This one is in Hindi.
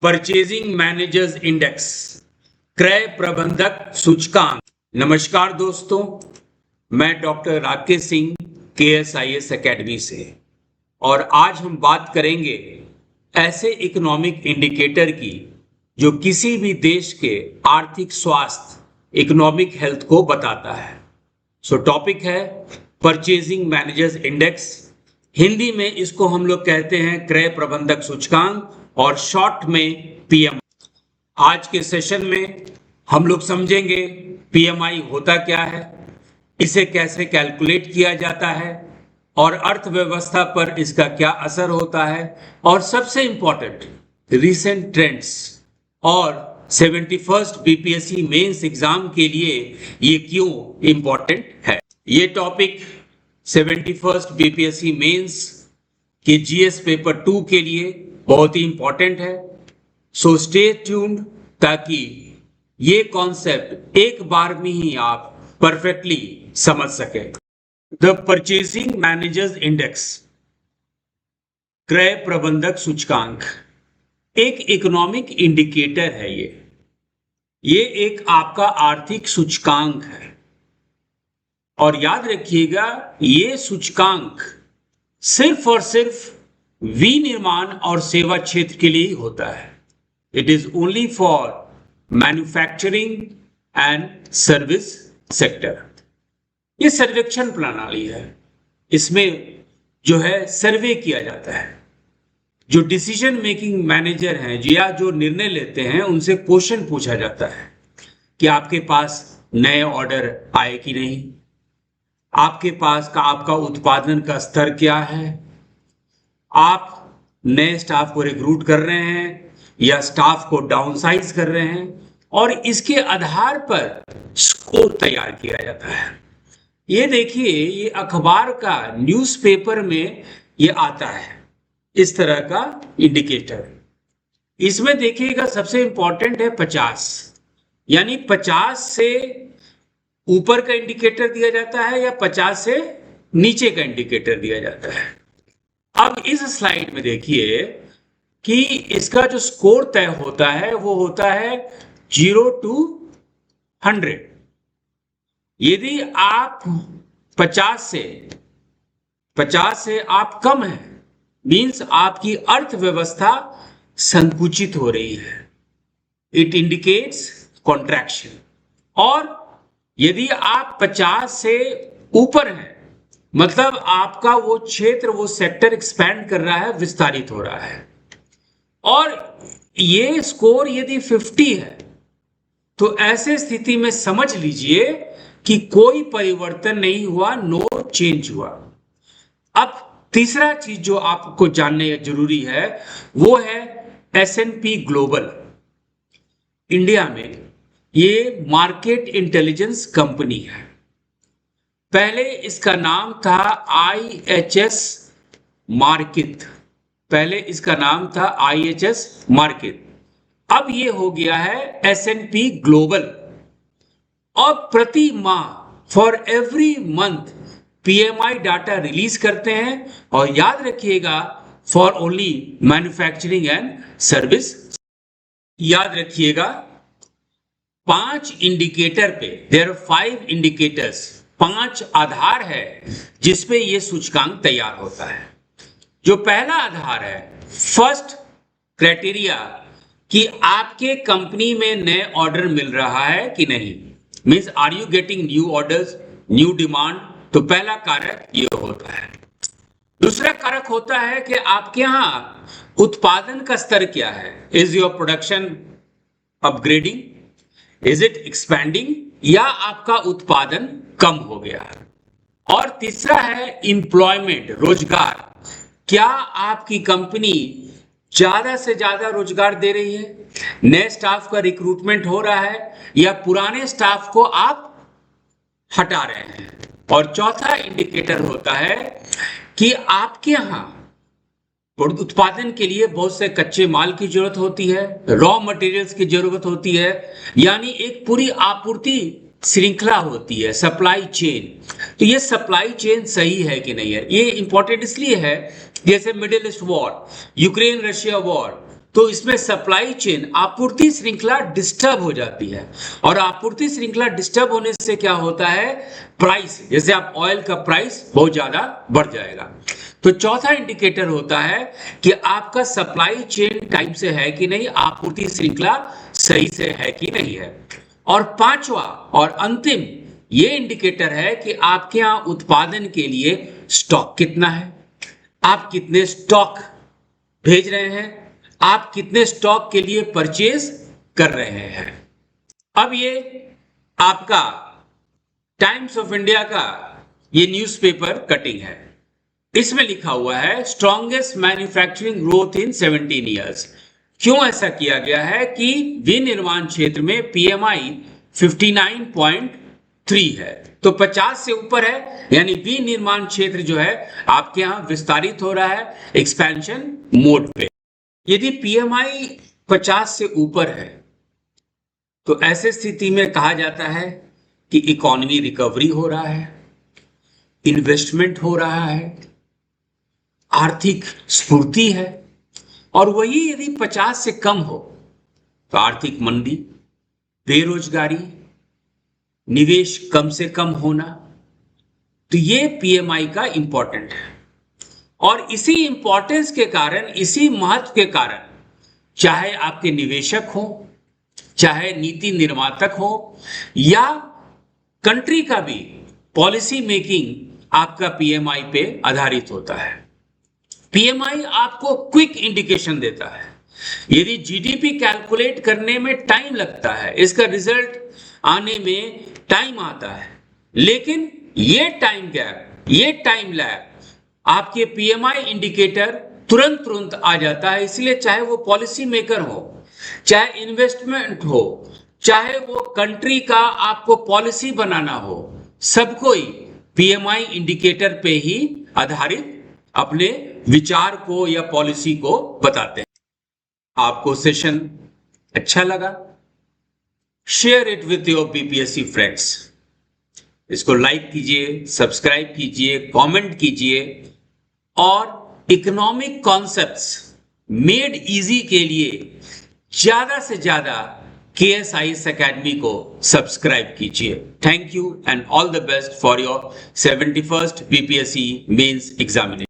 परचेजिंग मैनेजर्स इंडेक्स, क्रय प्रबंधक सूचकांक। नमस्कार दोस्तों, मैं doctor Rakesh Singh KSIS academy से और आज हम बात करेंगे ऐसे इकोनॉमिक इंडिकेटर की जो किसी भी देश के आर्थिक स्वास्थ्य, इकोनॉमिक हेल्थ को बताता है। टॉपिक है परचेजिंग मैनेजर्स इंडेक्स। हिंदी में इसको हम लोग कहते हैं क्रय प्रबंधक सूचकांक और शॉर्ट में PM। आज के सेशन में हम लोग समझेंगे PMI होता क्या है, इसे कैसे कैलकुलेट किया जाता है और अर्थव्यवस्था पर इसका क्या असर होता है, और सबसे इंपॉर्टेंट रीसेंट ट्रेंड्स और 71st BPSC मेंस एग्जाम के लिए ये क्यों इंपॉर्टेंट है। ये टॉपिक 71st BPSC मेंस के GS पेपर 2 के लिए बहुत ही इंपॉर्टेंट है। सो स्टे ट्यून्ड ताकि ये कॉन्सेप्ट एक बार में ही आप परफेक्टली समझ सके। द परचेजिंग मैनेजर्स इंडेक्स, क्रय प्रबंधक सूचकांक, एक इकोनॉमिक इंडिकेटर है। ये एक आपका आर्थिक सूचकांक है और याद रखिएगा ये सूचकांक सिर्फ और सिर्फ विनिर्माण और सेवा क्षेत्र के लिए होता है। It is only for manufacturing and service sector. ये सर्वेक्षण प्रणाली है, इसमें जो है सर्वे किया जाता है। जो डिसीजन मेकिंग मैनेजर हैं या जो निर्णय लेते हैं उनसे क्वेश्चन पूछा जाता है कि आपके पास नए ऑर्डर आए कि नहीं, आपके पास का आपका उत्पादन का स्तर क्या है, आप नए स्टाफ को रिक्रूट कर रहे हैं या स्टाफ को डाउनसाइज कर रहे हैं, और इसके आधार पर स्कोर तैयार किया जाता है। ये देखिए, ये अखबार का न्यूज़पेपर में ये आता है, इस तरह का इंडिकेटर। इसमें देखिएगा सबसे इंपॉर्टेंट है 50, यानी 50 से ऊपर का इंडिकेटर दिया जाता है या 50 से नीचे का इंडिकेटर दिया जाता है। अब इस स्लाइड में देखिए कि इसका जो स्कोर तय होता है वो होता है 0 to 100। यदि आप 50 से आप कम हैं, मीन्स आपकी अर्थव्यवस्था संकुचित हो रही है, इट इंडिकेट्स कॉन्ट्रैक्शन। और यदि आप 50 से ऊपर हैं, मतलब आपका वो क्षेत्र, वो सेक्टर एक्सपैंड कर रहा है, विस्तारित हो रहा है। और ये स्कोर यदि 50 है तो ऐसे स्थिति में समझ लीजिए कि कोई परिवर्तन नहीं हुआ, नो चेंज हुआ। अब तीसरा चीज जो आपको जानने जरूरी है वो है S&P ग्लोबल। इंडिया में ये मार्केट इंटेलिजेंस कंपनी है। पहले इसका नाम था IHS मार्केट, अब ये हो गया है S&P ग्लोबल। और प्रति माह, for every month, PMI data release करते हैं। और याद रखिएगा, for only manufacturing and service. याद रखिएगा 5 इंडिकेटर पे, देयर आर 5 इंडिकेटर्स, 5 आधार है जिसपे ये सूचकांक तैयार होता है। जो पहला आधार है, फर्स्ट क्राइटेरिया, कि आपके कंपनी में नए ऑर्डर मिल रहा है कि नहीं, means are you getting new orders, new demand. तो पहला कारक ये होता है। दूसरा कारक होता है कि आपके यहाँ उत्पादन का स्तर क्या है, is your production upgrading, is it expanding, या आपका उत्पादन कम हो गया। और तीसरा है एम्प्लॉयमेंट, रोजगार। क्या आपकी कंपनी ज्यादा से ज्यादा रोजगार दे रही है, नए स्टाफ का रिक्रूटमेंट हो रहा है, या पुराने स्टाफ को आप हटा रहे हैं। और चौथा इंडिकेटर होता है कि आपके यहाँ उत्पादन के लिए बहुत से कच्चे माल की जरूरत होती है, रॉ मटेरियल्स की जरूरत होती है, यानी एक पूरी आपूर्ति श्रृंखला होती है, सप्लाई चेन। तो ये सप्लाई चेन सही है कि नहीं है, ये इंपॉर्टेंट इसलिए है, जैसे middle east war, Ukraine Russia war, तो इसमें सप्लाई चेन, आपूर्ति श्रृंखला डिस्टर्ब हो जाती है, और आपूर्ति श्रृंखला डिस्टर्ब होने से क्या होता है, प्राइस, जैसे आप ऑयल का प्राइस बहुत ज्यादा बढ़ जाएगा। तो चौथा इंडिकेटर होता है कि आपका सप्लाई चेन टाइम से है कि नहीं, आपूर्ति श्रृंखला सही से है कि नहीं है। और पांचवा और अंतिम ये इंडिकेटर है कि आपके यहां उत्पादन के लिए स्टॉक कितना है, आप कितने स्टॉक भेज रहे हैं, आप कितने स्टॉक के लिए परचेज कर रहे हैं। अब ये आपका टाइम्स ऑफ इंडिया का ये न्यूज़पेपर कटिंग है, इसमें लिखा हुआ है strongest manufacturing growth in 17 years. क्यों ऐसा किया गया है कि विनिर्माण क्षेत्र में पीएमआई 59.3 है, तो 50 से ऊपर है, यानी विनिर्माण क्षेत्र जो है आपके यहां विस्तारित हो रहा है, एक्सपेंशन मोड पे। यदि पीएमआई 50 से ऊपर है तो ऐसे स्थिति में कहा जाता है कि इकोनॉमी रिकवरी हो रहा है, इन्वेस्टमेंट हो रहा है, आर्थिक स्फूर्ति है। और वही यदि 50 से कम हो तो आर्थिक मंदी, बेरोजगारी, निवेश कम से कम होना, तो ये पीएमआई का इंपॉर्टेंट है। और इसी इंपॉर्टेंस के कारण, इसी महत्व के कारण, चाहे आपके निवेशक हो, चाहे नीति निर्मातक हो, या कंट्री का भी पॉलिसी मेकिंग आपका पीएमआई पे आधारित होता है। पीएमआई आपको क्विक इंडिकेशन देता है। यदि जीडीपी कैलकुलेट करने में टाइम लगता है, इसका रिजल्ट आने में टाइम आता है, लेकिन ये टाइम गैप, ये टाइम लैग आपके पीएमआई इंडिकेटर तुरंत आ जाता है। इसलिए चाहे वो पॉलिसी मेकर हो, चाहे इन्वेस्टमेंट हो, चाहे वो कंट्री का आपको पॉलिसी बनाना हो, सबको ही पीएमआई इंडिकेटर पे ही आधारित अपने विचार को या पॉलिसी को बताते हैं। आपको सेशन अच्छा लगा? Share it with your BPSC friends. इसको लाइक कीजिए, सब्सक्राइब कीजिए, कमेंट कीजिए, और इकोनॉमिक कॉन्सेप्ट्स मेड इजी के लिए ज्यादा से ज्यादा KSIS Academy को सब्सक्राइब कीजिए। Thank you and all the best for your 71st BPSC mains examination.